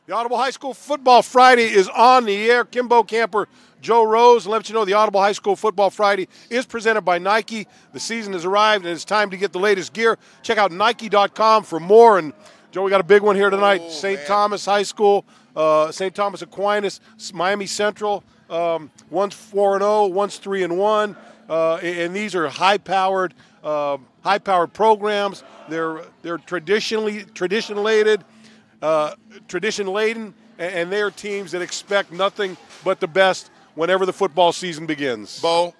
The Audible High School Football Friday is on the air. Kimbo Camper, Joe Rose, and let you know the Audible High School Football Friday is presented by Nike. The season has arrived, and it's time to get the latest gear. Check out Nike.com for more. And, Joe, we got a big one here tonight. St. Thomas High School, St. Thomas Aquinas, Miami Central. One's 4-0, one's 3-1. And these are high-powered programs. They're tradition-laden, and they are teams that expect nothing but the best whenever the football season begins. Bo,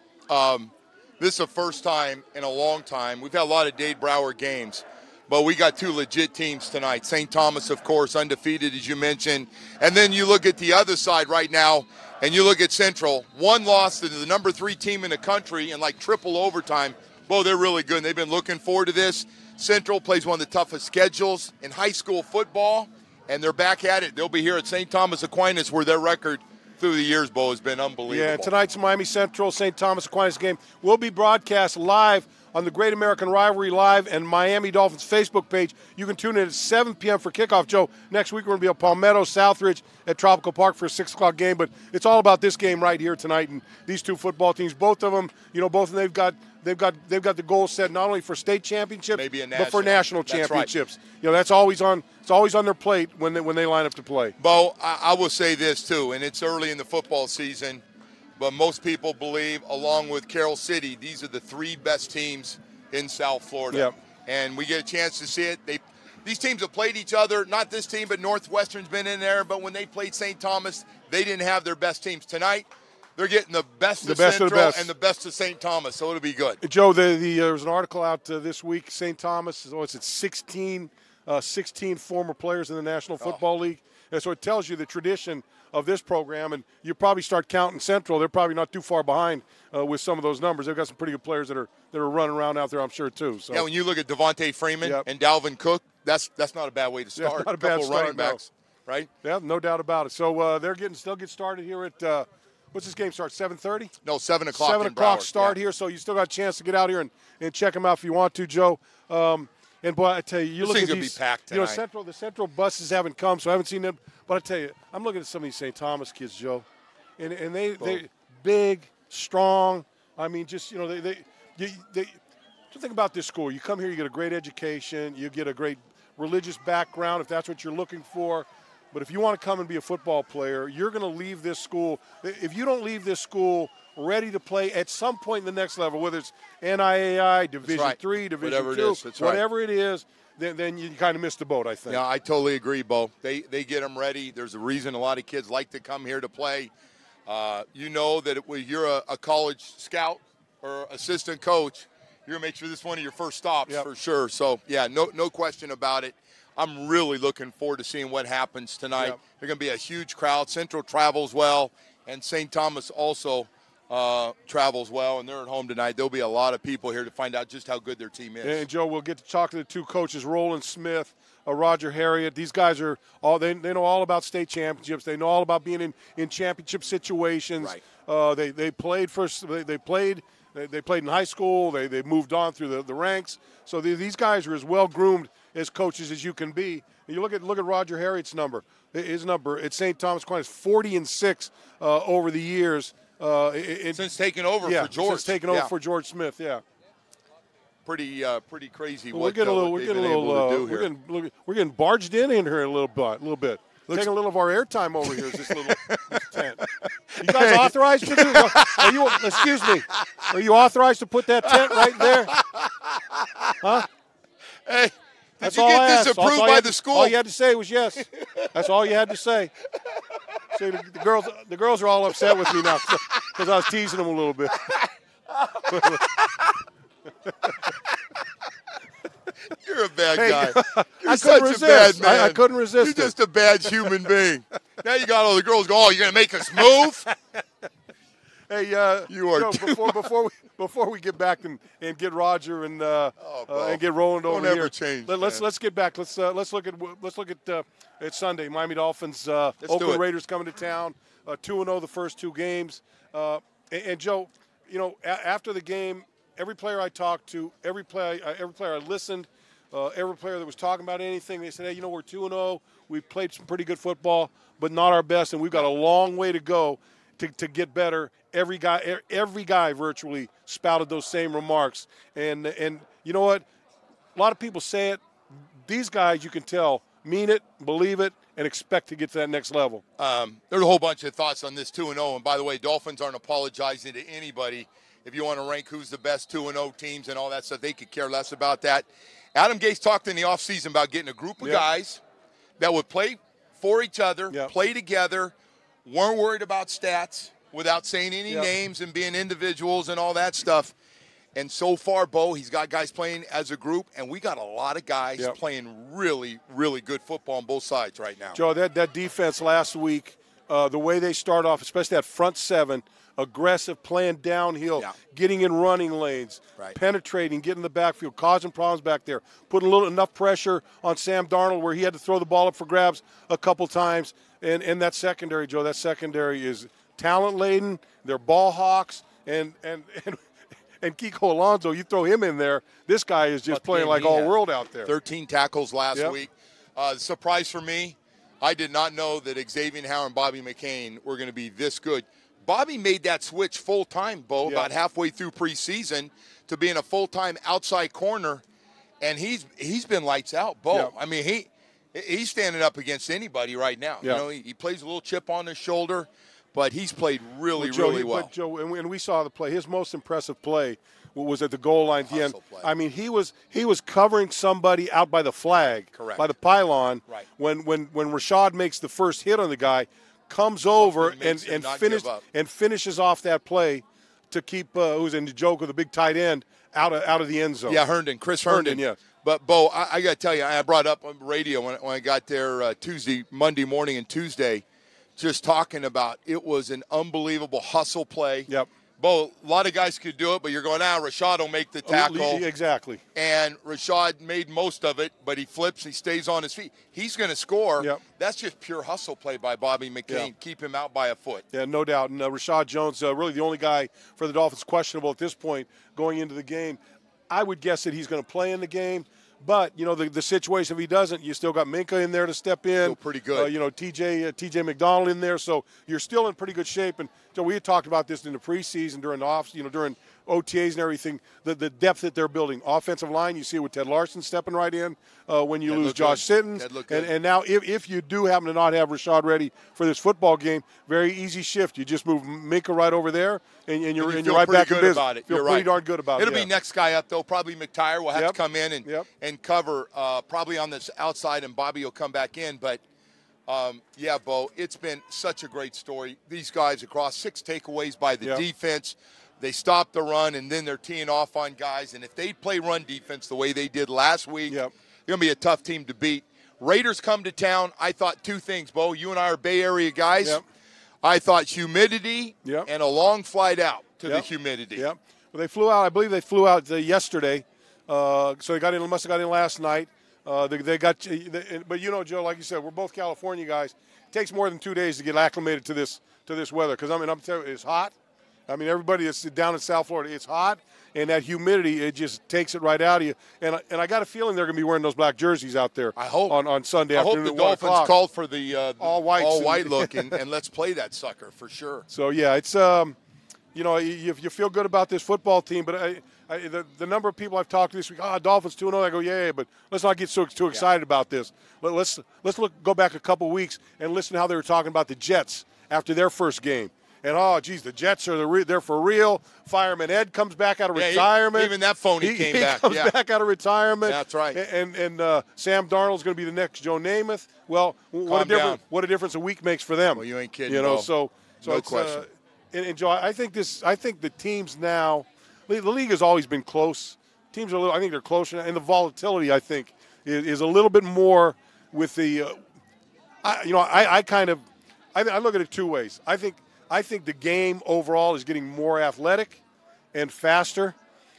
this is the first time in a long time. We've had a lot of Dade Broward games, but we got two legit teams tonight. St. Thomas, of course, undefeated, as you mentioned. And then you look at the other side right now, and you look at Central. One loss to the number 3 team in the country in like triple overtime. Bo, they're really good, and they've been looking forward to this. Central plays one of the toughest schedules in high school football, and they're back at it. They'll be here at St. Thomas Aquinas, where their record through the years, Bo, has been unbelievable. Yeah, tonight's Miami Central St. Thomas Aquinas game will be broadcast live on the Great American Rivalry Live and Miami Dolphins Facebook page. You can tune in at 7 p.m. for kickoff, Joe. Next week we're going to be at Palmetto, Southridge at Tropical Park for a 6 o'clock game. But it's all about this game right here tonight. And these two football teams, both of them, both of them, they've got the goal set not only for state championships, but for national championships. Right. That's always on. It's always on their plate when they line up to play. Bo, I will say this too, and it's early in the football season. But most people believe, along with Carroll City, these are the 3 best teams in South Florida. Yep. And we get a chance to see it. These teams have played each other, not this team, but Northwestern's been in there. But when they played St. Thomas, they didn't have their best teams. Tonight, they're getting the best of Central and the best of St. Thomas, so it'll be good. Joe, there was an article out this week. St. Thomas, 16 former players in the National Football League. And so it tells you the tradition of this program, and you probably start counting Central. They're probably not too far behind with some of those numbers. They've got some pretty good players that are running around out there, I'm sure, too. So. Yeah, when you look at Devontae Freeman and Dalvin Cook, that's not a bad way to start. Not a bad start, running backs, right? Yeah, no doubt about it. So they're still get started here at what's this game start? 7:30? No, 7 o'clock. 7 o'clock start here. So you still got a chance to get out here and check them out if you want to, Joe. And boy, I tell you, look at these. Be packed tonight. The Central buses haven't come, so I haven't seen them. But I tell you, I'm looking at some of these St. Thomas kids, Joe, and they're big, strong. I mean, just the thing about this school, you come here, you get a great education, you get a great religious background if that's what you're looking for. But if you want to come and be a football player, you're going to leave this school. If you don't leave this school ready to play at some point in the next level, whether it's NIAI, Division III, Division II, whatever it is, then you kind of missed the boat, I think. Yeah, I totally agree, Bo. They get them ready. There's a reason a lot of kids like to come here to play. You know that you're a college scout or assistant coach, you're going to make sure this is one of your first stops for sure. So, yeah, no question about it. I'm really looking forward to seeing what happens tonight. Yep. There's going to be a huge crowd. Central travels well, and St. Thomas also travels well, and they're at home tonight. There'll be a lot of people here to find out just how good their team is. And, Joe, we'll get to talk to the two coaches, Roland Smith, Roger Harriette. These guys are they know all about state championships. They know all about being in championship situations. Right. They played in high school. They moved on through the ranks. So these guys are as well groomed as coaches as you can be. And you look at Roger Harriette's number. His number at St. Thomas Aquinas, 40-6 over the years. Since taking over for George. Since taking over for George Smith, yeah. Pretty crazy. We're getting barged in here a little bit. Taking a little of our airtime over here. This tent. You guys authorized to do? Excuse me. Are you authorized to put that tent right there? Huh? Hey, did you get this approved by the school? All you had to say was yes. That's all you had to say. See, the girls are all upset with me now because I was teasing them a little bit. You're a bad guy. You're such a bad man. I couldn't resist. You're just a bad human being. Now you got all the girls go, oh, you're going to make us move? Hey, you are before we get back and get Roger and get Roland over here. Change, let's get back. Let's look at Sunday. Miami Dolphins, Oakland Raiders coming to town. 2-0 the first 2 games. And Joe, after the game, every player I talked to, every player I listened, every player that was talking about anything, they said, hey, we're 2-0. We've played some pretty good football, but not our best, and we've got a long way to go to get better. Every guy virtually spouted those same remarks. And you know what? A lot of people say it. These guys, you can tell, mean it, believe it, and expect to get to that next level. There's a whole bunch of thoughts on this 2-0. And by the way, Dolphins aren't apologizing to anybody. If you want to rank who's the best 2-0 teams and all that stuff, they could care less about that. Adam Gase talked in the offseason about getting a group of guys that would play for each other, play together, weren't worried about stats without saying any names and being individuals and all that stuff. And so far, Bo, he's got guys playing as a group, and we got a lot of guys playing really, really good football on both sides right now. Joe, that defense last week, the way they start off, especially that front seven, aggressive, playing downhill, getting in running lanes, penetrating, getting in the backfield, causing problems back there, putting enough pressure on Sam Darnold where he had to throw the ball up for grabs a couple times. And that secondary, Joe, that secondary is talent-laden. They're ball hawks. And Kiko Alonso, you throw him in there, this guy is just playing like all world out there. 13 tackles last week. Surprise for me, I did not know that Xavier Howard and Bobby McCain were going to be this good. Bobby made that switch full-time, Bo, about halfway through preseason to being a full-time outside corner, and he's been lights out, Bo. I mean, he's standing up against anybody right now. He plays a little chip on his shoulder, but he's played really well. But Joe, and we saw the play. His most impressive play was at the goal line at the end. I mean, he was covering somebody out by the flag, by the pylon. When Rashad makes the first hit on the guy, comes over and finishes off that play to keep who's in the joke of the big tight end out of the end zone. Yeah, Chris Herndon. Yeah. But Bo, I got to tell you, I brought up on the radio when I got there Monday morning and Tuesday, just talking about it was an unbelievable hustle play. Bo, a lot of guys could do it, but you're going, Rashad will make the tackle. Exactly. And Rashad made most of it, but he flips, he stays on his feet. He's going to score. That's just pure hustle play by Bobby McCain. Keep him out by a foot. Yeah, no doubt. And Rashad Jones, really the only guy for the Dolphins questionable at this point going into the game. I would guess that he's going to play in the game. But, the situation, if he doesn't, you still got Minka in there to step in. Still pretty good. TJ McDonald in there. So you're still in pretty good shape. And so we had talked about this in the preseason during the during OTAs and everything, the depth that they're building. Offensive line, you see it with Ted Larson stepping right in when you lose Josh Sittons. And now if you do happen to not have Rashad ready for this football game, very easy shift. You just move Minka right over there, and you're right back in business. About it. Feel pretty darn good about it. It'll be next guy up, though. Probably McTire will have to come in and cover probably on this outside, and Bobby will come back in. But, Bo, it's been such a great story. These guys across 6 takeaways by the defense. They stopped the run, and then they're teeing off on guys. And if they play run defense the way they did last week, they're going to be a tough team to beat. Raiders come to town. I thought 2 things, Bo. You and I are Bay Area guys. I thought humidity and a long flight out to the humidity. Well, they flew out. I believe they flew out yesterday. So they must have got in last night. They got, but Joe, like you said, we're both California guys. It takes more than 2 days to get acclimated to this weather. Because I'm telling you, it's hot. I mean, everybody that's down in South Florida, it's hot, and that humidity, it just takes it right out of you. And I got a feeling they're going to be wearing those black jerseys out there. I hope on Sunday afternoon. I hope the Dolphins called for the all white look, and let's play that sucker for sure. So it's you feel good about this football team, but the number of people I've talked to this week, Dolphins 2-0. I go, yeah, but let's not get too excited about this. Let's go back a couple weeks and listen to how they were talking about the Jets after their first game. And, the Jets are they're for real. Fireman Ed comes back out of retirement. Even that phony came back. He comes back out of retirement. That's right. And Sam Darnold's going to be the next Joe Namath. Well, what a difference a week makes for them. Well, you ain't kidding. So no it's, question. And Joe, I think the teams now, the league has always been close. Teams are I think they're closer, and the volatility I think is a little bit more with the. I look at it 2 ways. I think the game overall is getting more athletic and faster.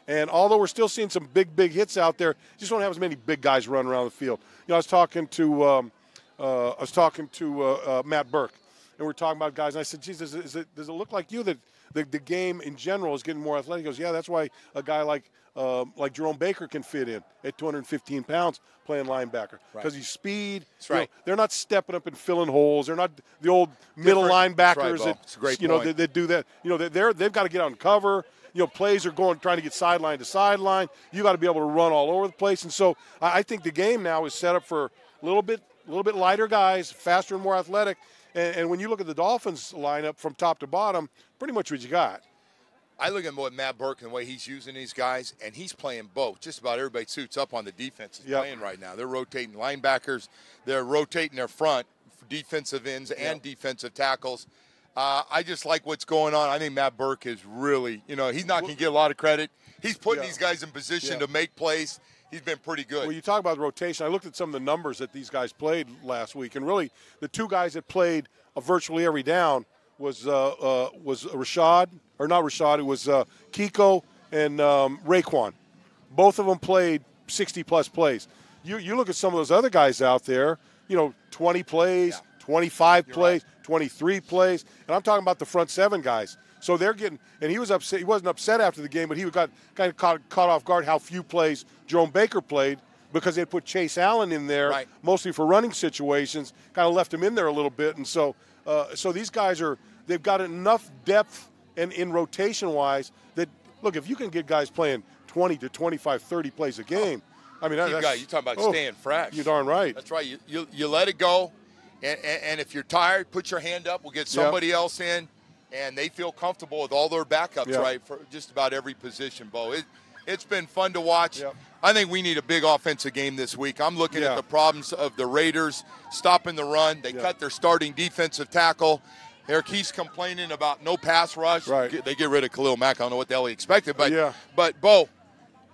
And although we're still seeing some big hits out there, just don't have as many big guys running around the field. I was talking to Matt Burke, and we're talking about guys. And I said, "Jesus, does it look like you that the game in general is getting more athletic?" He goes, "Yeah, that's why a guy like like Jerome Baker can fit in at 215 pounds playing linebacker because he's speed. That's right. They're not stepping up and filling holes. They're not the old middle linebackers that do that. They've got to get out and cover. Plays are trying to get sideline to sideline. You got to be able to run all over the place. And so I think the game now is set up for a little bit lighter guys, faster and more athletic. And when you look at the Dolphins lineup from top to bottom, pretty much what you got. I look at what Matt Burke and the way he's using these guys, and he's playing both. Just about everybody suits up on the defense is playing right now. They're rotating linebackers. They're rotating their front, defensive ends and defensive tackles. I just like what's going on. I think Matt Burke is really, he's not going to get a lot of credit. He's putting these guys in position to make plays. He's been pretty good. Well, you talk about rotation. I looked at some of the numbers that these guys played last week, and really the two guys that played virtually every down was Rashad, or not Rashad, it was Kiko and Raekwon. Both of them played 60-plus plays. You look at some of those other guys out there, 20 plays, 25 plays, 23 plays, and I'm talking about the front seven guys. So they're getting – and he was upset. He wasn't upset after the game, but he got kind of caught off guard how few plays Jerome Baker played because they put Chase Allen in there mostly for running situations, kind of left him in there a little bit. And so these guys they've got enough depth and in rotation-wise that, look, if you can get guys playing 20 to 25, 30 plays a game, I mean, you're talking about staying fresh. You're darn right. That's right. You let it go, and if you're tired, put your hand up. We'll get somebody else in, and they feel comfortable with all their backups, right, for just about every position, Bo. It's been fun to watch. I think we need a big offensive game this week. I'm looking at the problems of the Raiders stopping the run. They cut their starting defensive tackle. Eric, he's complaining about no pass rush. Right. They get rid of Khalil Mack. I don't know what the hell he expected. But Bo,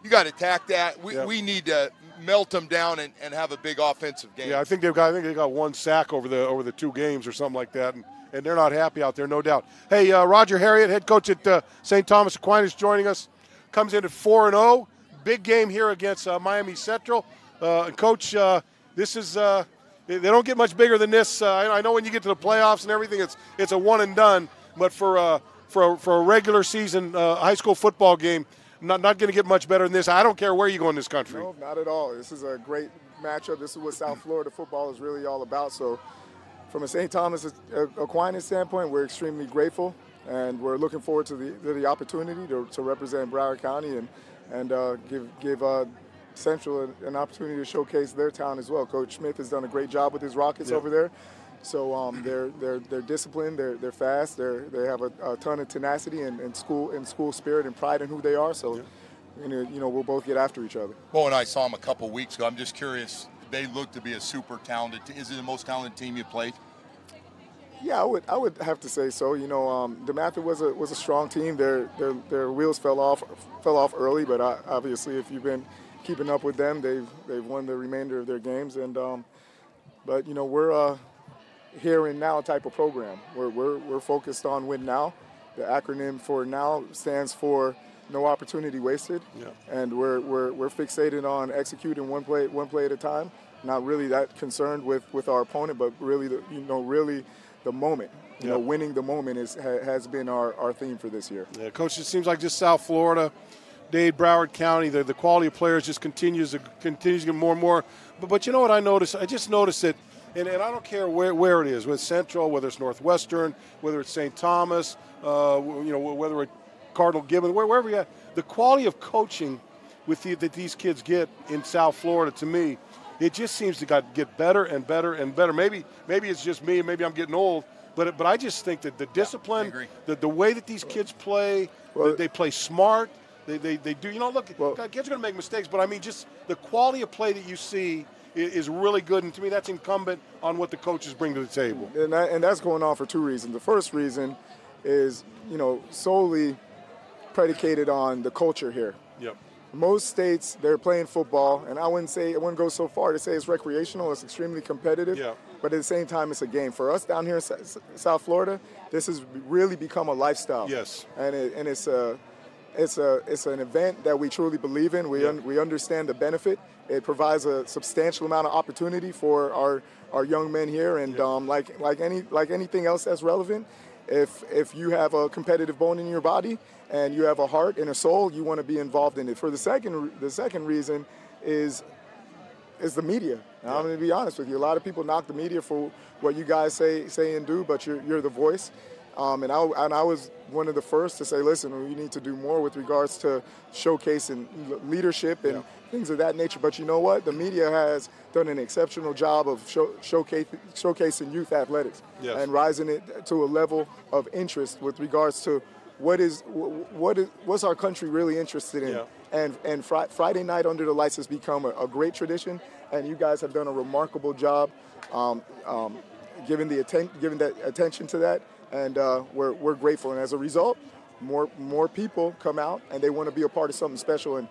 you got to attack that. We need to melt them down and have a big offensive game. Yeah, I think they got one sack over the 2 games or something like that, and they're not happy out there, no doubt. Hey, Roger Harriette, head coach at St. Thomas Aquinas, joining us. Comes in at 4-0. Big game here against Miami Central. Coach, this is they don't get much bigger than this. I know when you get to the playoffs and everything, it's a one and done. But for a regular season high school football game, not going to get much better than this. I don't care where you go in this country. No, not at all. This is a great matchup. This is what South Florida football is really all about. So from a St. Thomas Aquinas standpoint, we're extremely grateful, and we're looking forward to the opportunity to represent Broward County and give Central an opportunity to showcase their talent as well. Coach Smith has done a great job with his Rockets over there. So they're disciplined, they're fast, they have a ton of tenacity and school spirit and pride in who they are. So we'll both get after each other. Bo and I saw them a couple weeks ago. I'm just curious. They look to be a super talented. Is it the most talented team you played? Yeah, I would have to say so. DeMatha was a strong team. Their wheels fell off early, but obviously if you've been keeping up with them, they've won the remainder of their games. And but we're here and now type of program. We're focused on win now. The acronym for now stands for no opportunity wasted. And we're fixated on executing one play at a time. Not really that concerned with our opponent, but really the moment. Winning the moment has been our theme for this year. Yeah, Coach, it seems like just South Florida, Dade, Broward County, the quality of players just continues to get more and more. But you know what I noticed? I just noticed that, and I don't care where it is, whether it's Central, whether it's Northwestern, whether it's St. Thomas, whether it's Cardinal Gibbon, wherever you at, the quality of coaching that these kids get in South Florida, to me, it just seems to get better and better and better. Maybe it's just me, maybe I'm getting old, but I just think that the discipline, the way that these kids play, they play smart. They do. Look, kids are going to make mistakes, but I mean, just the quality of play that you see is really good, and to me, that's incumbent on what the coaches bring to the table. And that's going on for 2 reasons. The first reason is, solely predicated on the culture here. Yep. Most states, they're playing football, and I wouldn't go so far to say it's recreational. It's extremely competitive, but at the same time, it's a game. For us down here in South Florida, this has really become a lifestyle. Yes. And it's an event that we truly believe in. We understand the benefit. It provides a substantial amount of opportunity for our young men here, and like anything else that's relevant, if you have a competitive bone in your body and you have a heart and a soul, you want to be involved in it. For the second reason is the media. Yeah. I'm going to be honest with you. A lot of people knock the media for what you guys say and do, but you're the voice. And I was one of the first to say, listen, we need to do more with regards to showcasing leadership and things of that nature. But you know what? The media has done an exceptional job of showcasing youth athletics and rising it to a level of interest with regards to what's our country really interested in. Yeah. And Friday night under the lights has become a great tradition, and you guys have done a remarkable job giving that attention to that. And we're grateful. And as a result, more people come out and they want to be a part of something special. And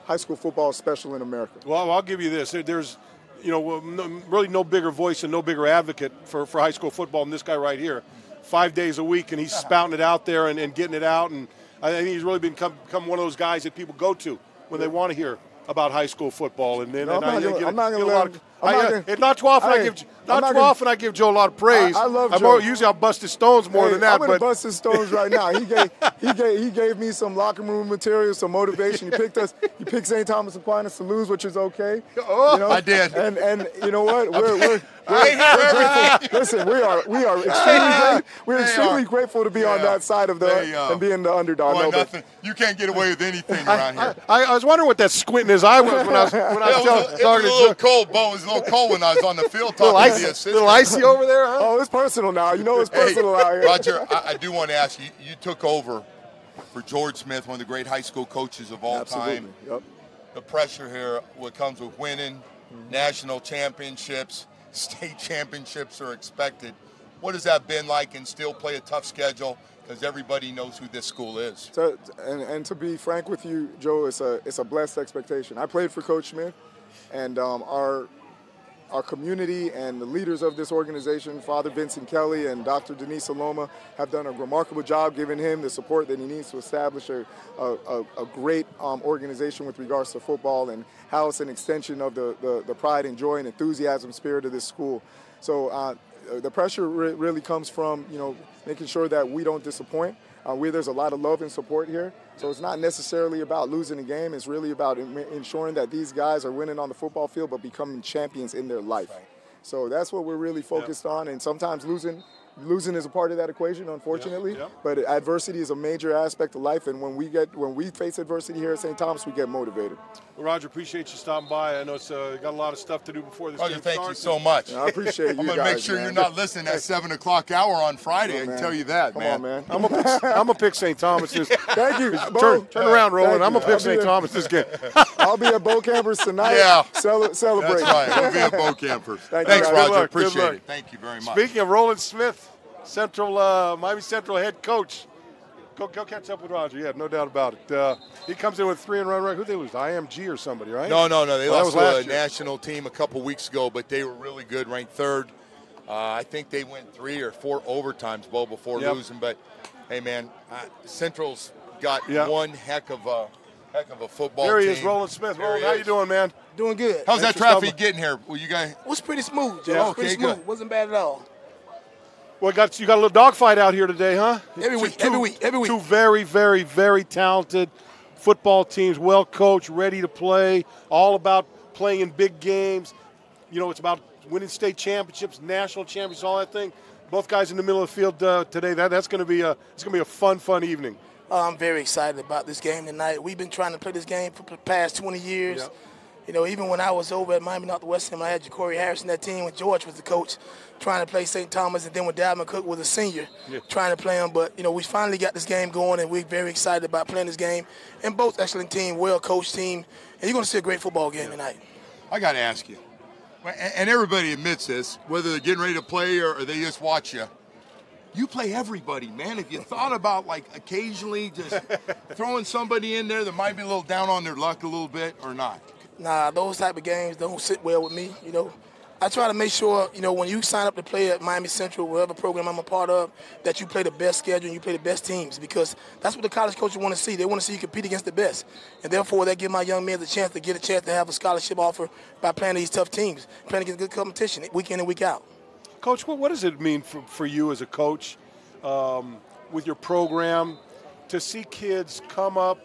high school football is special in America. Well, I'll give you this. There's, really no bigger voice and no bigger advocate for high school football than this guy right here. 5 days a week, and he's spouting it out there and getting it out. And I think he's really become one of those guys that people go to when they want to hear about high school football. And then I'm not going to let him. Not too often I give Joe a lot of praise. I love Joe. Usually I'll bust his stones more than that. I'm going to bust his stones right now. He gave me some locker room material, some motivation. He picked St. Thomas Aquinas to lose, which is okay. I did. And you know what? We're grateful. Listen, we're extremely grateful to be on that side of and being the underdog. You can't get away with anything around here. I was wondering what that squint in his eye was when I was talking to Joe. It was a little cold, Bo. It was a little cold when I was on the field talking to the assistant. Little icy over there, huh? Oh, it's personal now. You know it's personal out here. Roger, I do want to ask you, you took over for George Smith, one of the great high school coaches of all time. Yep. The pressure here, what comes with winning, national championships, state championships are expected. What has that been like, and still play a tough schedule? Because everybody knows who this school is. And to be frank with you, Joe, it's a blessed expectation. I played for Coach Smith, and our community and the leaders of this organization, Father Vincent Kelly and Dr. Denise Aloma, have done a remarkable job giving him the support that he needs to establish a great organization with regards to football, and how it's an extension of the pride and joy and enthusiasm spirit of this school. So the pressure really comes from, making sure that we don't disappoint. There's a lot of love and support here. So it's not necessarily about losing a game. It's really about ensuring that these guys are winning on the football field but becoming champions in their life. Right. So that's what we're really focused on. And sometimes losing is a part of that equation, unfortunately. But adversity is a major aspect of life. And when we face adversity here at St. Thomas, we get motivated. Well, Roger, appreciate you stopping by. I know it's got a lot of stuff to do before this game starts. Thank you so much. I appreciate you. I'm going to make sure you're not listening at 7 o'clock hour on Friday. I can tell you that, Come on, man. I'm gonna pick St. Thomas. Thank you. Turn around, Roland. I'm gonna pick St. Thomas this game. I'll be at Bo Campers tonight. Yeah. Celebrate. That's right. We'll be at Bo Campers. Thanks, Roger. Appreciate it. Thank you very much. Speaking of Roland Smith, Miami Central head coach. Go catch up with Roger. Yeah, no doubt about it. He comes in with 3-and-run record. Who they lose? IMG or somebody, right? No. They lost to a national team a couple weeks ago, but they were really good, ranked third. I think they went 3 or 4 overtimes, Bo, before losing. But hey, man, Central's got one heck of a football team. There he is, Roland Smith. Roland, how you doing, man? Doing good. How's that traffic getting here? Well, you guys? It was pretty smooth, Joe. Yeah, pretty smooth. Wasn't bad at all. Well, you got a little dogfight out here today, huh? Every week. Two very, very, very talented football teams, well coached, ready to play, all about playing in big games. It's about winning state championships, national championships, all that thing. Both guys in the middle of the field today. That's going to be a fun evening. I'm very excited about this game tonight. We've been trying to play this game for the past 20 years. Yep. Even when I was over at Miami Northwestern, I had Coach Harriette in that team when George was the coach, trying to play St. Thomas, and then when Dalvin Cook was a senior, trying to play him. But, we finally got this game going, and we're very excited about playing this game. And both excellent team, well-coached team, and you're going to see a great football game tonight. I got to ask you, and everybody admits this, whether they're getting ready to play or they just watch you, you play everybody, man. Have you thought about, occasionally just throwing somebody in there that might be a little down on their luck a little bit or not? Nah, those type of games don't sit well with me, I try to make sure, when you sign up to play at Miami Central, whatever program I'm a part of, that you play the best schedule and you play the best teams, because that's what the college coaches want to see. They want to see you compete against the best. And therefore, they give my young men the chance to have a scholarship offer by playing these tough teams, playing against good competition week in and week out. Coach, what does it mean for you as a coach with your program, to see kids come up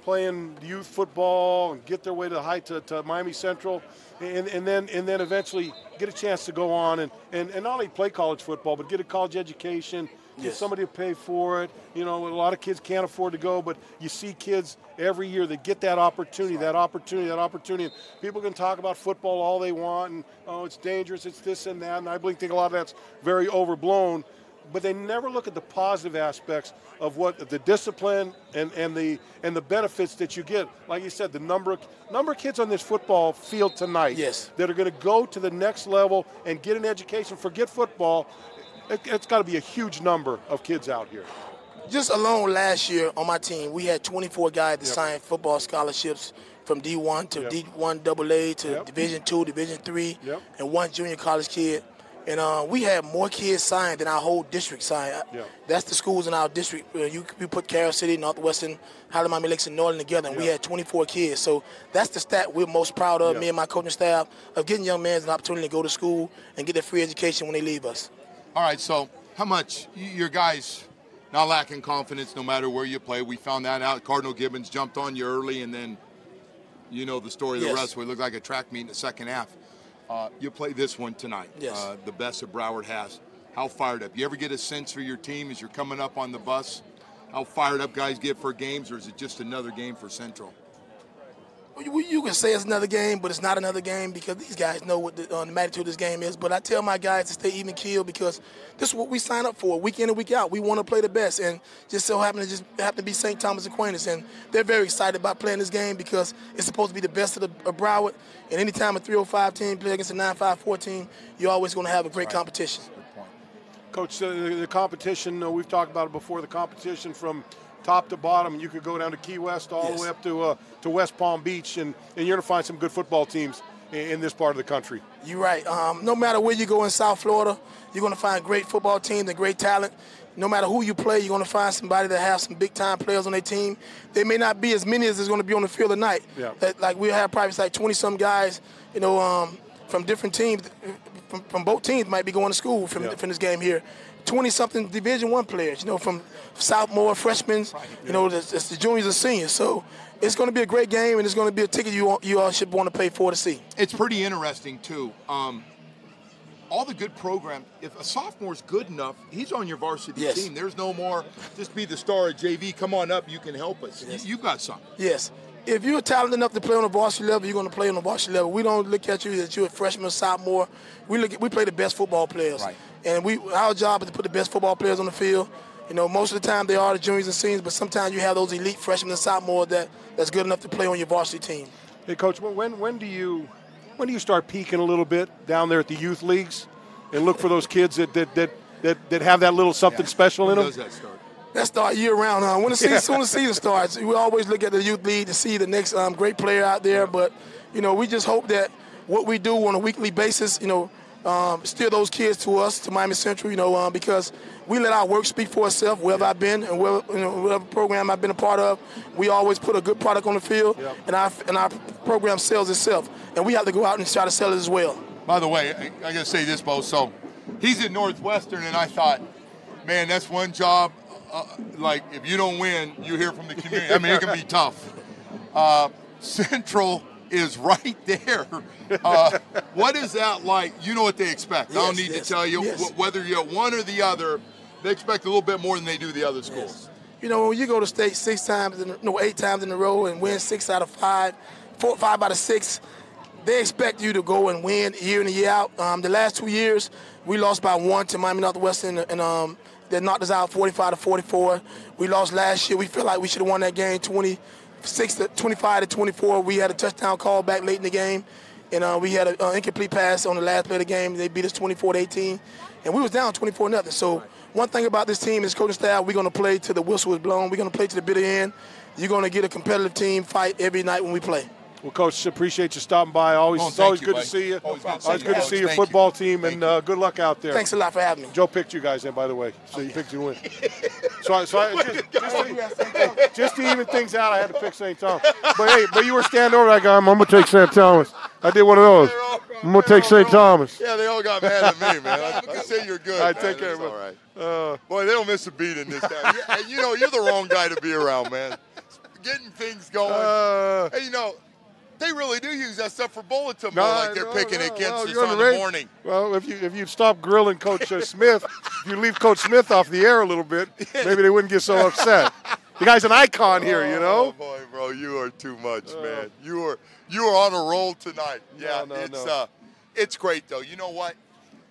playing youth football and get their way to Miami Central, and then eventually get a chance to go on and not only play college football, but get a college education, get somebody to pay for it. You know, a lot of kids can't afford to go, but you see kids every year that get that opportunity. And people can talk about football all they want, and, oh, it's dangerous, it's this and that, and I think a lot of that's very overblown. But they never look at the positive aspects of what the discipline and the benefits that you get. Like you said, the number of kids on this football field tonight that are going to go to the next level and get an education. Forget football. It's got to be a huge number of kids out here. Just alone last year on my team, we had 24 guys that signed football scholarships from D1 to D1 AA to Division II, Division III, and one junior college kid. And we had more kids signed than our whole district signed. That's the schools in our district. You put Carroll City, Northwestern, Highland, Miami Lakes, and Northern together, and we had 24 kids. So that's the stat we're most proud of, me and my coaching staff, of getting young men an opportunity to go to school and get their free education when they leave us. All right, so how much your guys not lacking confidence no matter where you play? We found that out. Cardinal Gibbons jumped on you early, and then you know the story of the rest. We looked like a track meet in the second half. You play this one tonight, the best that Broward has. How fired up? You ever get a sense for your team as you're coming up on the bus? How fired up guys get for games, or is it just another game for Central? You can say it's another game, but it's not another game because these guys know what the magnitude of this game is. But I tell my guys to stay even keeled because this is what we sign up for, week in and week out. We want to play the best, and just so happen to be St. Thomas Aquinas, and they're very excited about playing this game because it's supposed to be the best of Broward. And anytime a 305 team plays against a 954 team, you're always going to have a great competition. Good point. Coach, the competition, we've talked about it before, the competition from top to bottom. You could go down to Key West all the way up to West Palm Beach, and you're going to find some good football teams in this part of the country. You're right. No matter where you go in South Florida, you're going to find great football teams and great talent. No matter who you play, you're going to find somebody that has some big-time players on their team. They may not be as many as there's going to be on the field tonight. Like we have probably like 20-some guys, from different teams, from both teams might be going to school from this game here. 20-something Division I players, from sophomore, freshmen, it's the juniors and seniors. So it's going to be a great game, and it's going to be a ticket you all should want to pay for to see. It's pretty interesting, too. All the good programs, if a sophomore's good enough, he's on your varsity team. There's no more, just be the star at JV, come on up, you can help us. You got something. Yes. If you're talented enough to play on the varsity level, you're going to play on the varsity level. We don't look at you as you're a freshman or sophomore. We play the best football players. Right. And our job is to put the best football players on the field. Most of the time they are the juniors and seniors, but sometimes you have those elite freshmen and sophomores that's good enough to play on your varsity team. Hey, Coach, when do you start peaking a little bit down there at the youth leagues and look for those kids that have that little something special in them? When does that start? That start year-round. When as soon as the season starts, we always look at the youth league to see the next great player out there. But, we just hope that what we do on a weekly basis, steer those kids to us, to Miami Central, because we let our work speak for itself. Wherever I've been and whatever program I've been a part of, we always put a good product on the field, and our program sells itself. And we have to go out and try to sell it as well. By the way, I got to say this, Bo. So he's at Northwestern, and I thought, man, that's one job. Like, if you don't win, you hear from the community. I mean, it can be tough. Central is right there. What is that like? You know what they expect. I don't need to tell you. Whether you're one or the other, they expect a little bit more than they do the other schools. When you go to state 8 times in a row and win 5 out of 6, they expect you to go and win year in and year out. The last 2 years, we lost by 1 to Miami Northwestern, and they knocked us out 45-44. We lost last year. We feel like we should have won that game 25-24. We had a touchdown call back late in the game, and we had an incomplete pass on the last play of the game. They beat us 24-18, and we was down 24-0. So one thing about this team is coaching staff, we're going to play till the whistle is blown. We're going to play to the bitter end. You're going to get a competitive team fight every night when we play. Well, Coach, appreciate you stopping by. It's always good to see you. Always good to see your football team, and good luck out there. Thanks a lot for having me. Joe picked you guys in, by the way, so you picked you to win. Just to even things out, I had to pick St. Thomas. But you were standing over that guy. I'm going to take St. Thomas. I did one of those. I'm going to take St. Thomas. Yeah, they all got mad at me, man. I say you're good. All right, man. take care, That's man. all right. Boy, they don't miss a beat in this town. You know, you're the wrong guy to be around, man. Getting things going. Hey, you know, they really do use that stuff for bulletin board, like they're picking against us on the morning. Well, if you stop grilling Coach Smith, if you leave Coach Smith off the air a little bit, maybe they wouldn't get so upset. The guy's an icon here, you know. Oh boy, bro, you are too much, man. You are on a roll tonight. Yeah, it's great though. You know what?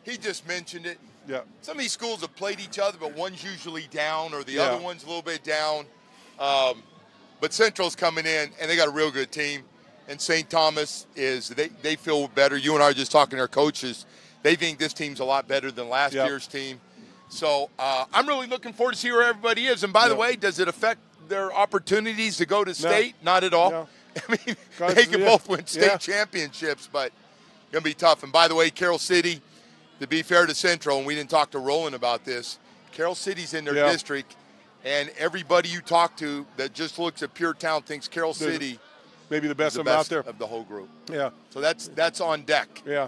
He just mentioned it. Yeah. Some of these schools have played each other, but one's usually down or the other one's a little bit down. But Central's coming in, and they got a real good team. And St. Thomas they feel better. You and I are just talking to our coaches. They think this team's a lot better than last year's team. So I'm really looking forward to see where everybody is. And by the way, does it affect their opportunities to go to state? Not at all. No. I mean, they can both win state championships, but it's going to be tough. And by the way, Carroll City, to be fair to Central, and we didn't talk to Roland about this, Carroll City's in their district, and everybody you talk to that just looks at pure talent thinks Carroll City maybe the best out there of the whole group. Yeah. So that's on deck. Yeah.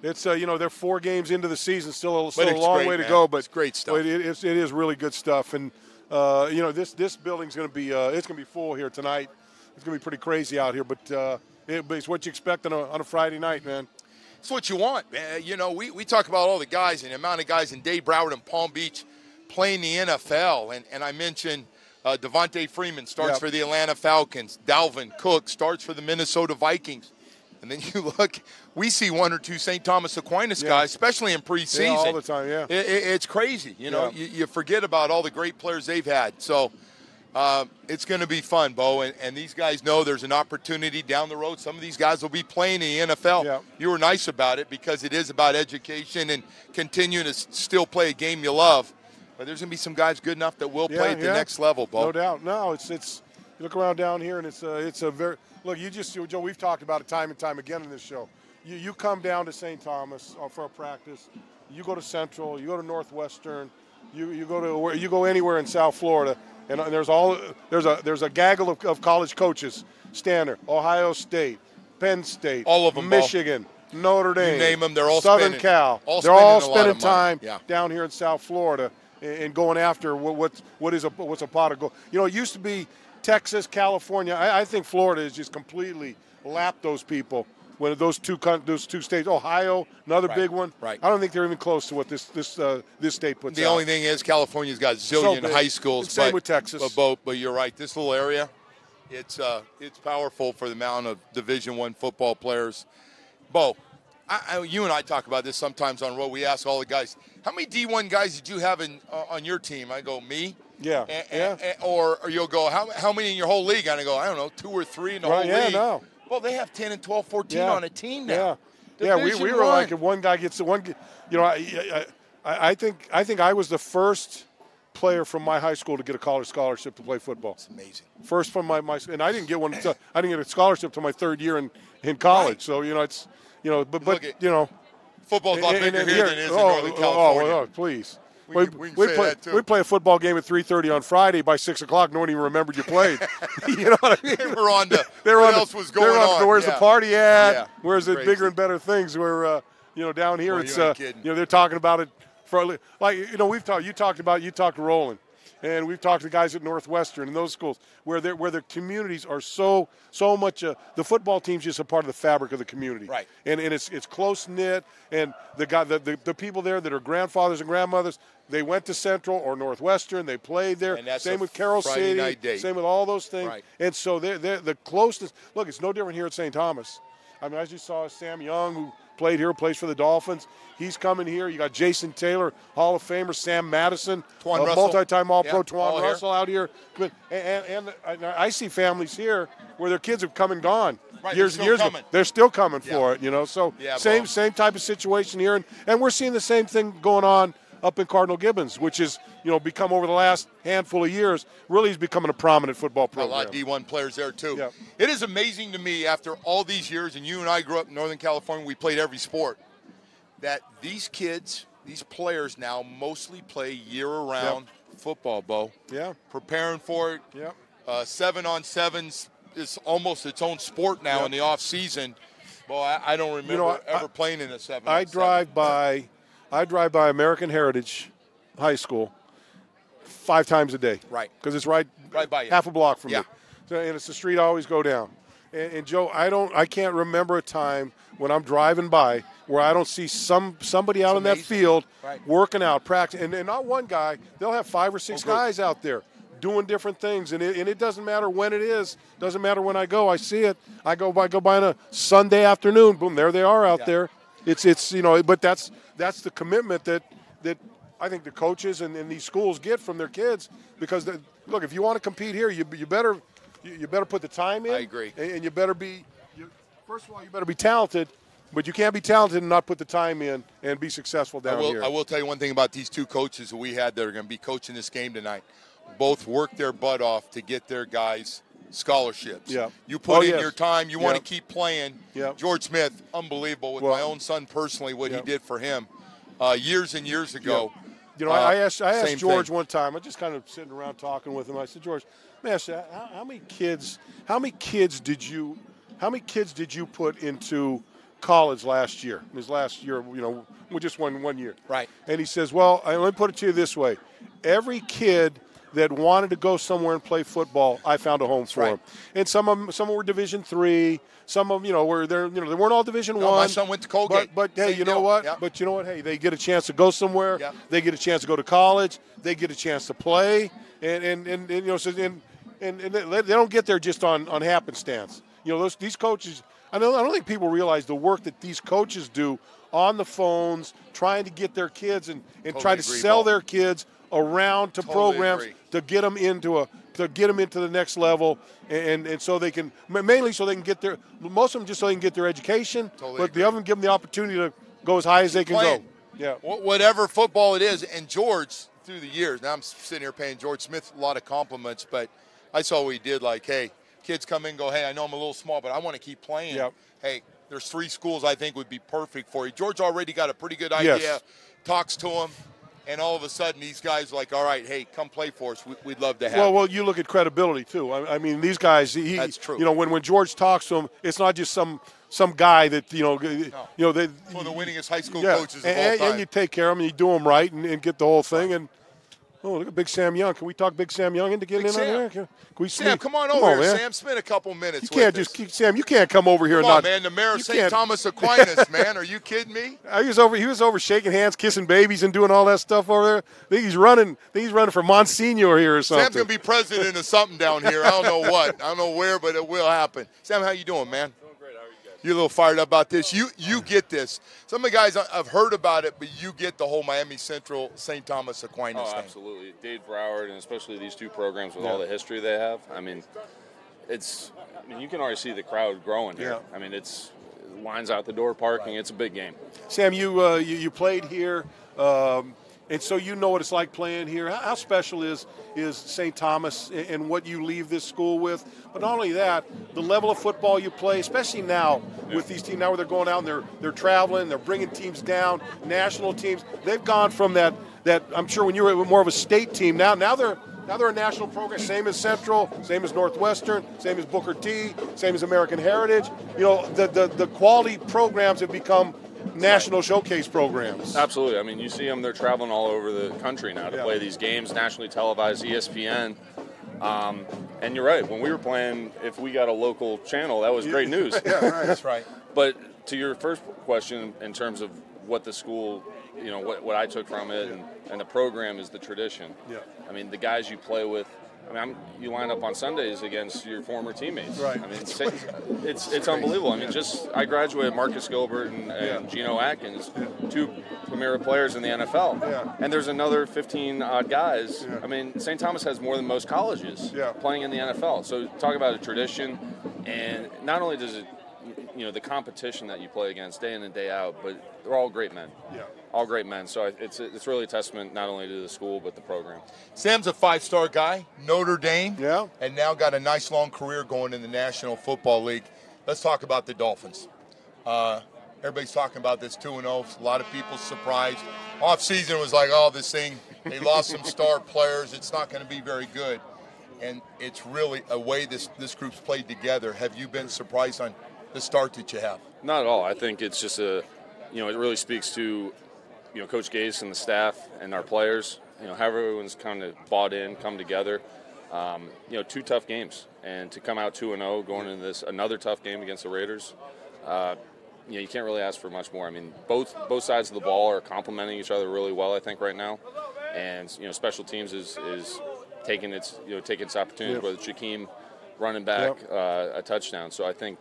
It's you know, they're 4 games into the season, still a long way to go, but it's great stuff. It is really good stuff, and you know, this building's going to be it's going to be full here tonight. It's going to be pretty crazy out here, but it's what you expect on a Friday night, man. It's what you want, man. You know, we talk about all the guys and the amount of guys in Dade, Broward, and Palm Beach playing the NFL, and I mentioned Devontae Freeman starts for the Atlanta Falcons. Dalvin Cook starts for the Minnesota Vikings. And then you look, we see 1 or 2 St. Thomas Aquinas guys, especially in preseason. Yeah, all the time, It's crazy. You know, you forget about all the great players they've had. So it's going to be fun, Bo. And these guys know there's an opportunity down the road. Some of these guys will be playing in the NFL. Yeah. You were nice about it because it is about education and continuing to still play a game you love. But there's going to be some guys good enough that will play at the next level, Bo. No doubt. No, it's you look around down here, and it's a very – look, Joe, we've talked about it time and time again in this show. You come down to St. Thomas for a practice. You go to Central. You go to Northwestern. You go anywhere in South Florida, and there's a gaggle of college coaches standing there. Ohio State, Penn State, all of them, Michigan, Notre Dame. You name them, they're all Southern Cal. They're all spending time down here in South Florida and going after what's a pot of gold. You know, it used to be Texas, California. I think Florida has just completely lapped those people. When those two states, Ohio, another big one. Right. I don't think they're even close to what this state puts out. The only thing is California's got zillion high schools. Same with Texas. But you're right. This little area, it's powerful for the amount of Division I football players. Bo, you and I talk about this sometimes on the road. We ask all the guys, how many D1 guys did you have on your team? I go, me. Yeah. Or you'll go, how many in your whole league? And I go, I don't know, 2 or 3 in the whole league. Yeah, no. Well, they have 10 and 12, 14 on a team now. Yeah, we were like, if one guy gets one, you know, I think I was the first player from my high school to get a college scholarship to play football. It's amazing. First from my and I didn't get one. I didn't get a scholarship till my 3rd year in college. Right. So you know, it's but you know, football's a lot bigger here than it is in Northern California. Oh, please. We play a football game at 3:30 on Friday. By 6 o'clock, no one even remembered you played. You know what I mean? They were on to what else was going on. Where's the party at? Yeah. Where's the bigger and better things? Where down here it's they're talking about it for you talked to Roland, and we've talked to guys at Northwestern and those schools where their communities are so much. The football team's just a part of the fabric of the community, right? And it's close knit, and the people there that are grandfathers and grandmothers. They went to Central or Northwestern. They played there. Same with Carroll City. Same with all those things. Right. And so they're the closest. Look, it's no different here at St. Thomas. I mean, as you saw Sam Young, who played here, plays for the Dolphins. He's coming here. You got Jason Taylor, Hall of Famer, Sam Madison, multi-time All-Pro, Twan Russell out here. And I see families here where their kids have come and gone. Right, years ago. They're still coming for it, you know. So same type of situation here. And we're seeing the same thing going on up in Cardinal Gibbons, which is, become over the last handful of years, really is becoming a prominent football program. A lot of D1 players there, too. Yeah. It is amazing to me, after all these years, and you and I grew up in Northern California, we played every sport, that these kids, these players now mostly play year-round football, Bo. Yeah. Preparing for it. Yeah. 7-on-7s is almost its own sport now in the off season. Well, I don't remember ever playing in a 7-on-7. I drive by American Heritage High School 5 times a day. Right. Because it's right by you. half a block from Yeah. me. So, and it's the street I always go down. And Joe, I can't remember a time when I'm driving by where I don't see somebody out in that field working out, practicing. And not one guy. They'll have 5 or 6 guys out there doing different things. And it doesn't matter when it is. Doesn't matter when I go. I see it. I go by on a Sunday afternoon. Boom, there they are out there. It's but that's the commitment that I think the coaches and these schools get from their kids, because look, if you want to compete here, you better put the time in. I agree. And you better be first of all, you better be talented, but you can't be talented and not put the time in and be successful down here. I will tell you one thing about these 2 coaches that we had that are going to be coaching this game tonight. Both worked their butt off to get their guys scholarships. Yeah. You put in your time. You want to keep playing. Yeah. George Smith, unbelievable. With my own son personally, what he did for him years and years ago. Yeah. You know, I asked George thing. one time. I was just kind of sitting around talking with him. I said, George, man, how many kids did you put into college last year? His last year, we just won 1 year. Right. And he says, well, let me put it to you this way: every kid that wanted to go somewhere and play football, I found a home for them. And some of them were Division III. Some of them, were there. They weren't all Division I. My son went to Colgate. But hey, you know what? Yep. But you know what? Hey, they get a chance to go somewhere. Yep. They get a chance to go to college. They get a chance to play. And they don't get there just on happenstance. These coaches. I don't think people realize the work that these coaches do on the phones, trying to get their kids and try to sell their kids around to programs to get them into the next level, and so they can mainly so they can get most of them just so they can get their education, but the other give them the opportunity to go as high as they can go. Yeah, whatever football it is. And George, through the years, now I'm sitting here paying George Smith a lot of compliments, but I saw what he did. Like, hey, kids come in and go, hey, I know I'm a little small, but I want to keep playing. Yep. Hey, there's 3 schools I think would be perfect for you. George already got a pretty good idea. Yes. Talks to him. And all of a sudden, these guys are like, all right, hey, come play for us. We'd love to have you. Well, you look at credibility, too. I mean, these guys, that's true. When George talks to them, it's not just some guy that, they one of the winningest high school coaches of all time. And you take care of them, and you do them right, and get the whole thing. And look at Big Sam Young. Can we talk Big Sam Young into getting in on there? Can we Sam, come on over here, Sam. Spend a couple minutes with us. Sam, you can't come over here and not. Man, the mayor of St. Thomas Aquinas, man. Are you kidding me? He was over shaking hands, kissing babies, and doing all that stuff over there. I think he's running for Monsignor here or something. Sam's going to be president of something down here. I don't know what. I don't know where, but it will happen. Sam, how you doing, man? You're a little fired up about this. You get this. Some of the guys, I've heard about it, but you get the whole Miami Central St. Thomas Aquinas thing. Absolutely. Dade Broward, and especially these 2 programs with all the history they have. I mean, you can already see the crowd growing here. Yeah. I mean, it's lines out the door, parking. It's a big game. Sam, you played here, and so you know what it's like playing here. How special is St. Thomas and what you leave this school with? But not only that, the level of football you play, especially now with these teams, now where they're going out and they're traveling, they're bringing teams down, national teams. They've gone from that I'm sure when you were more of a state team, now they're a national program, same as Central, same as Northwestern, same as Booker T, same as American Heritage. The quality programs have become national showcase programs. Absolutely. I mean, you see them, they're traveling all over the country now to play these games, nationally televised, ESPN. And you're right, when we were playing, if we got a local channel, that was great news. Yeah, right, that's right. But to your first question, in terms of what the school, what I took from it and the program is the tradition. Yeah. I mean, the guys you play with, you line up on Sundays against your former teammates. Right. I mean, it's unbelievable. I mean, I graduated Marcus Gilbert and Geno Atkins, 2 premier players in the NFL. Yeah. And there's another 15 odd guys. Yeah. I mean, St. Thomas has more than most colleges playing in the NFL. So talk about a tradition, and not only does it, the competition that you play against day in and day out, but they're all great men. Yeah. All great men. So it's really a testament not only to the school but the program. Sam's a 5-star guy, Notre Dame, yeah, and now got a nice long career going in the National Football League. Let's talk about the Dolphins. Everybody's talking about this 2-0. A lot of people surprised. Off-season was like, this thing, they lost some star players. It's not going to be very good. And it's really a way this group's played together. Have you been surprised on the start that you have? Not at all. I think it's just it really speaks to, Coach Gase and the staff and our players. How everyone's kind of bought in, come together. 2 tough games, and to come out 2-0 going into this another tough game against the Raiders. You can't really ask for much more. I mean, both sides of the ball are complementing each other really well, I think, right now. And special teams is taking its opportunity with Jakeem running back a touchdown. So I think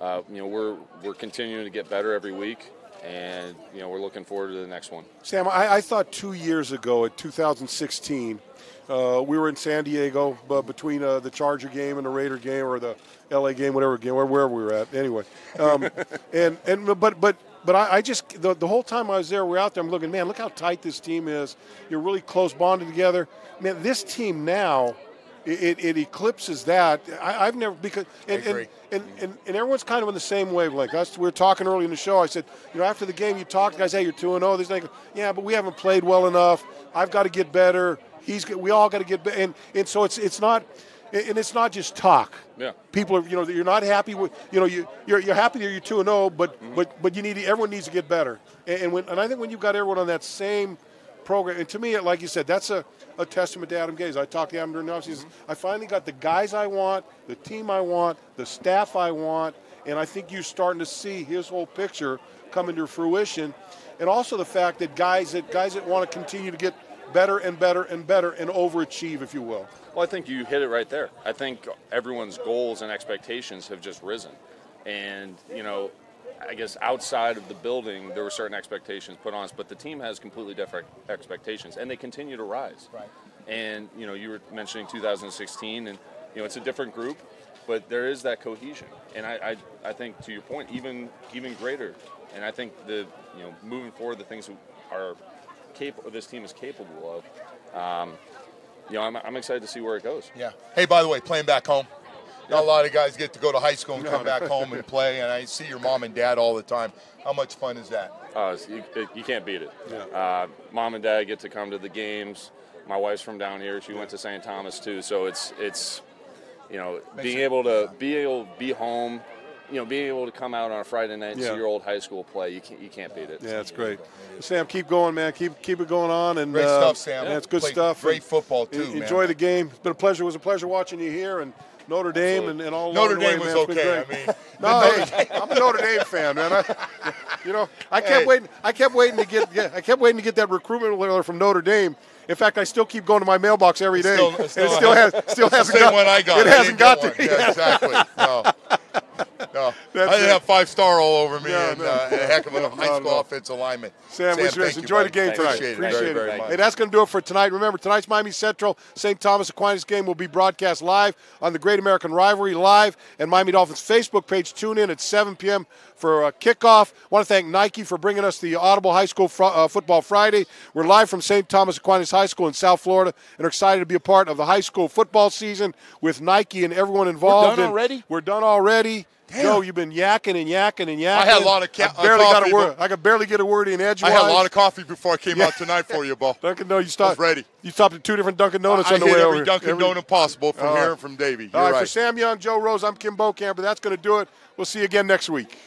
we're continuing to get better every week, and we're looking forward to the next one. Sam, I thought 2 years ago at 2016. We were in San Diego, but between the Charger game and the Raider game, or the LA game, whatever game, wherever we were at. Anyway, but I just the whole time I was there, we're out there. I'm looking, man, look how tight this team is. You're really close bonded together. Man, this team now, it eclipses that. I've never because and everyone's kind of in the same wavelength. We were talking early in the show. I said, after the game, you talk, guys, hey, you're 2-0. This thing, yeah, but we haven't played well enough. I've got to get better. We all got to get better, and so it's not, and it's not just talk. Yeah. People are, you're not happy with, you're happy that you're 2-0, but you need everyone needs to get better, and I think when you've got everyone on that same program, and to me, like you said, that's a testament to Adam Gase. I talked to Adam during the offseason. I finally got the guys I want, the team I want, the staff I want, and I think you're starting to see his whole picture come into fruition, and also the fact that guys that want to continue to get better and better and better and overachieve, if you will. Well, I think you hit it right there. I think everyone's goals and expectations have just risen. And, I guess outside of the building, there were certain expectations put on us, but the team has completely different expectations, and they continue to rise. Right. And, you were mentioning 2016, and, it's a different group, but there is that cohesion. And I think, to your point, even greater. And I think moving forward, the things this team is capable of. I'm excited to see where it goes. Yeah. Hey, by the way, playing back home. Not a lot of guys get to go to high school and come back home and play, and I see your mom and dad all the time. How much fun is that? You can't beat it. Yeah. Mom and dad get to come to the games. My wife's from down here. She went to St. Thomas too, so it's being able to be home. Being able to come out on a Friday night and see your old high school play, you can't beat it. Yeah, it's great. Sam, keep going, man. Keep it going on. And great stuff, Sam. Yeah, it's good stuff. Great football too, man. Enjoy the game. It's been a pleasure. It was a pleasure watching you here, and Notre Dame and all. Notre Dame was okay. I'm a Notre Dame fan, man. I kept waiting to get that recruitment letter from Notre Dame. In fact, I still keep going to my mailbox every day. It still hasn't got. One I got. It hasn't got to. Yeah, exactly. No. I didn't have 5-star all over me and a heck of a high school offensive lineman. Sam, enjoy the game tonight. Appreciate it. Very much. Hey, that's going to do it for tonight. Remember, tonight's Miami Central St. Thomas Aquinas game will be broadcast live on the Great American Rivalry Live and Miami Dolphins Facebook page. Tune in at 7 p.m. for kickoff. I want to thank Nike for bringing us the Audible High School Football Friday. We're live from St. Thomas Aquinas High School in South Florida and are excited to be a part of the high school football season with Nike and everyone involved. We're done already? We're done already. Damn. Joe, you've been yakking. I had a lot of coffee. I could barely get a word in edgewise. I had a lot of coffee before I came out tonight for you, Bo. Dunkin' Donuts, you stopped. I was ready. You stopped at 2 different Dunkin' Donuts on the way over. I hit every Dunkin' Donut possible from here and from Davey. All right, for Sam Young, Joe Rose, I'm Kim Bokamp, but that's going to do it. We'll see you again next week.